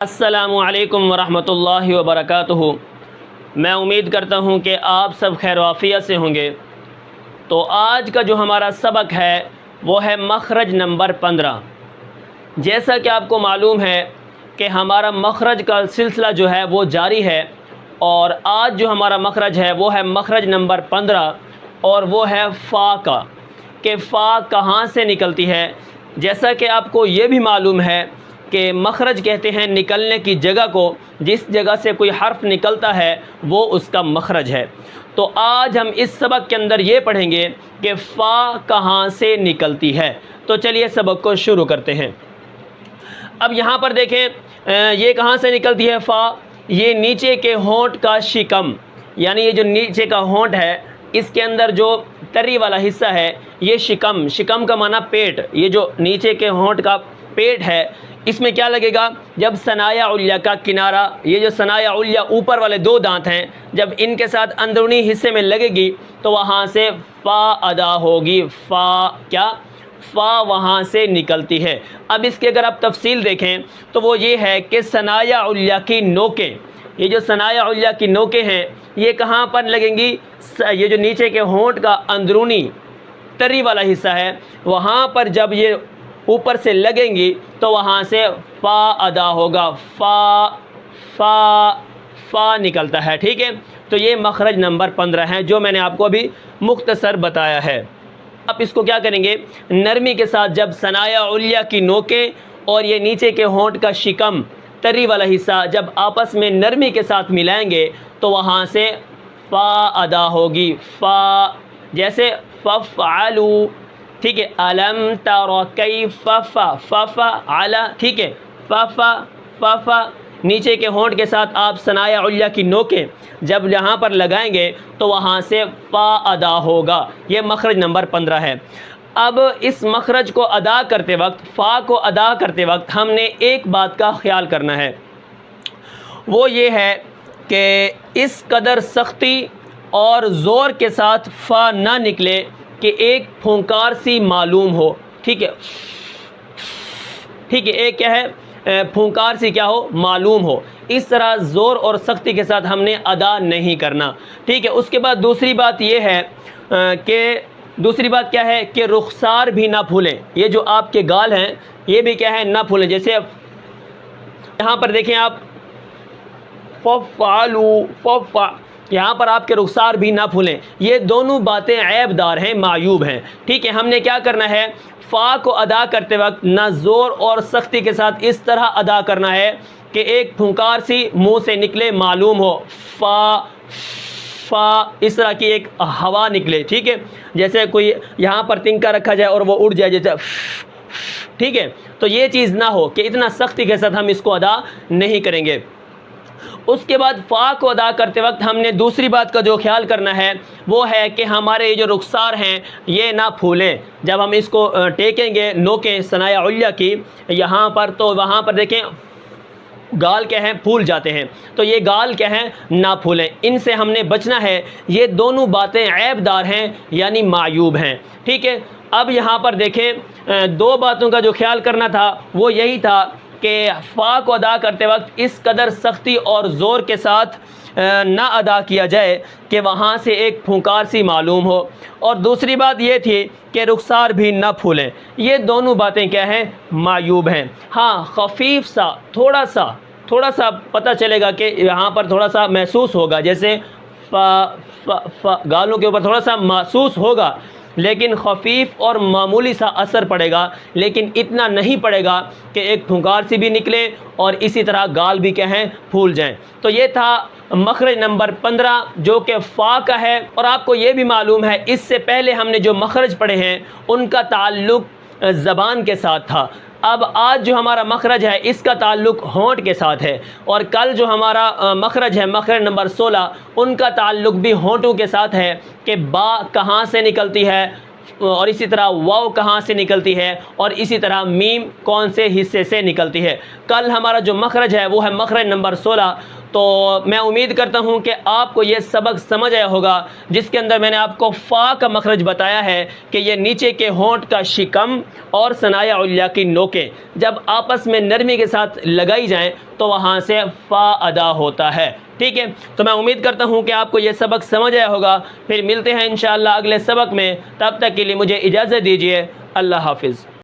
السلام علیکم ورحمۃ اللہ وبرکاتہ۔ میں امید کرتا ہوں کہ آپ سب خیر و عافیت سے ہوں گے۔ تو آج کا جو ہمارا سبق ہے وہ ہے مخرج نمبر 15۔ جیسا کہ آپ کو معلوم ہے کہ ہمارا مخرج کا سلسلہ جو ہے وہ جاری ہے، اور آج جو ہمارا مخرج ہے وہ ہے مخرج نمبر 15، اور وہ ہے فا کا، کہ فا کہاں سے نکلتی ہے۔ جیسا کہ آپ کو یہ بھی معلوم ہے کہ مخرج کہتے ہیں نکلنے کی جگہ کو، جس جگہ سے کوئی حرف نکلتا ہے وہ اس کا مخرج ہے۔ تو آج ہم اس سبق کے اندر یہ پڑھیں گے کہ فا کہاں سے نکلتی ہے۔ تو چلیے سبق کو شروع کرتے ہیں۔ اب یہاں پر دیکھیں یہ کہاں سے نکلتی ہے فا، یہ نیچے کے ہونٹ کا شکم، یعنی یہ جو نیچے کا ہونٹ ہے اس کے اندر جو تری والا حصہ ہے یہ شکم کا معنی پیٹ، یہ جو نیچے کے ہونٹ کا پیٹ ہے اس میں کیا لگے گا، جب ثنایا علیہ کا کنارہ، یہ جو ثنایا علیہ اوپر والے دو دانت ہیں، جب ان کے ساتھ اندرونی حصے میں لگے گی تو وہاں سے فا ادا ہوگی۔ فا وہاں سے نکلتی ہے۔ اب اس کے اگر آپ تفصیل دیکھیں تو وہ یہ ہے کہ ثنایا علیہ کی نوکیں، یہ جو ثنایا علیہ کی نوکیں ہیں یہ کہاں پر لگیں گی، یہ جو نیچے کے ہونٹ کا اندرونی تری والا حصہ ہے وہاں پر جب یہ اوپر سے لگیں گی تو وہاں سے فا ادا ہوگا۔ فا نکلتا ہے، ٹھیک ہے۔ تو یہ مخرج نمبر 15 ہے جو میں نے آپ کو ابھی مختصر بتایا ہے۔ اب اس کو کیا کریں گے، نرمی کے ساتھ جب ثنایا علیہ کی نوکیں اور یہ نیچے کے ہونٹ کا شکم تری والا حصہ جب آپس میں نرمی کے ساتھ ملائیں گے تو وہاں سے فا ادا ہوگی۔ فا جیسے ففعلوا، ٹھیک ہے، الم تر کیف ففعل، ٹھیک ہے، ففا نیچے کے ہونٹ کے ساتھ آپ ثنایا علیہ کی نوکیں جب یہاں پر لگائیں گے تو وہاں سے فا ادا ہوگا۔ یہ مخرج نمبر 15 ہے۔ اب اس مخرج کو ادا کرتے وقت، فا کو ادا کرتے وقت ہم نے ایک بات کا خیال کرنا ہے، وہ یہ ہے کہ اس قدر سختی اور زور کے ساتھ فا نہ نکلے کہ ایک پھونکار سی معلوم ہو، ٹھیک ہے، ایک کیا ہے، پھونکار سی کیا ہو، معلوم ہو۔ اس طرح زور اور سختی کے ساتھ ہم نے ادا نہیں کرنا، ٹھیک ہے۔ اس کے بعد دوسری بات یہ ہے کہ دوسری بات کیا ہے کہ رخسار بھی نہ پھولیں، یہ جو آپ کے گال ہیں یہ بھی کیا ہے، نہ پھولیں۔ جیسے یہاں پر دیکھیں آپ یہاں پر آپ کے رخسار بھی نہ پھولیں، یہ دونوں باتیں عیب دار ہیں، معیوب ہیں، ٹھیک ہے۔ ہم نے کیا کرنا ہے، فا کو ادا کرتے وقت نہ زور اور سختی کے ساتھ اس طرح ادا کرنا ہے کہ ایک پھونکار سی منہ سے نکلے، معلوم ہو، فا اس طرح کی ایک ہوا نکلے، ٹھیک ہے۔ جیسے کوئی یہاں پر تنکا رکھا جائے اور وہ اڑ جائے، جیسے ٹھیک ہے، تو یہ چیز نہ ہو کہ اتنا سختی کے ساتھ ہم اس کو ادا نہیں کریں گے۔ اس کے بعد فا کو ادا کرتے وقت ہم نے دوسری بات کا جو خیال کرنا ہے وہ ہے کہ ہمارے یہ جو رخسار ہیں یہ نہ پھولیں۔ جب ہم اس کو ٹیکیں گے نوکیں ثنایا علیہ کی یہاں پر، تو وہاں پر دیکھیں گال کیا ہیں، پھول جاتے ہیں، تو یہ گال کیا ہیں، نہ پھولیں، ان سے ہم نے بچنا ہے۔ یہ دونوں باتیں عیب دار ہیں، یعنی معیوب ہیں، ٹھیک ہے۔ اب یہاں پر دیکھیں دو باتوں کا جو خیال کرنا تھا وہ یہی تھا کہ فا کو ادا کرتے وقت اس قدر سختی اور زور کے ساتھ نہ ادا کیا جائے کہ وہاں سے ایک پھونکار سی معلوم ہو، اور دوسری بات یہ تھی کہ رخسار بھی نہ پھولیں۔ یہ دونوں باتیں کیا ہیں، معیوب ہیں۔ ہاں خفیف سا تھوڑا سا پتہ چلے گا کہ یہاں پر تھوڑا سا محسوس ہوگا، جیسے گالوں کے اوپر تھوڑا سا محسوس ہوگا، لیکن خفیف اور معمولی سا اثر پڑے گا، لیکن اتنا نہیں پڑے گا کہ ایک پھونکار سی بھی نکلے اور اسی طرح گال بھی کیا ہیں، پھول جائیں۔ تو یہ تھا مخرج نمبر 15 جو کہ فا کا ہے۔ اور آپ کو یہ بھی معلوم ہے اس سے پہلے ہم نے جو مخرج پڑھے ہیں ان کا تعلق زبان کے ساتھ تھا۔ اب آج جو ہمارا مخرج ہے اس کا تعلق ہونٹ کے ساتھ ہے، اور کل جو ہمارا مخرج ہے مخرج نمبر 16 ان کا تعلق بھی ہونٹوں کے ساتھ ہے کہ با کہاں سے نکلتی ہے، اور اسی طرح واو کہاں سے نکلتی ہے، اور اسی طرح میم کون سے حصے سے نکلتی ہے۔ کل ہمارا جو مخرج ہے وہ ہے مخرج نمبر 16، تو میں امید کرتا ہوں کہ آپ کو یہ سبق سمجھ آیا ہوگا، جس کے اندر میں نے آپ کو فا کا مخرج بتایا ہے کہ یہ نیچے کے ہونٹ کا شکم اور ثنایا علیا کی نوکیں جب آپس میں نرمی کے ساتھ لگائی جائیں تو وہاں سے فا ادا ہوتا ہے۔ ٹھیک ہے، تو میں امید کرتا ہوں کہ آپ کو یہ سبق سمجھ آیا ہوگا۔ پھر ملتے ہیں انشاءاللہ اگلے سبق میں، تب تک کے لیے مجھے اجازت دیجیے۔ اللہ حافظ۔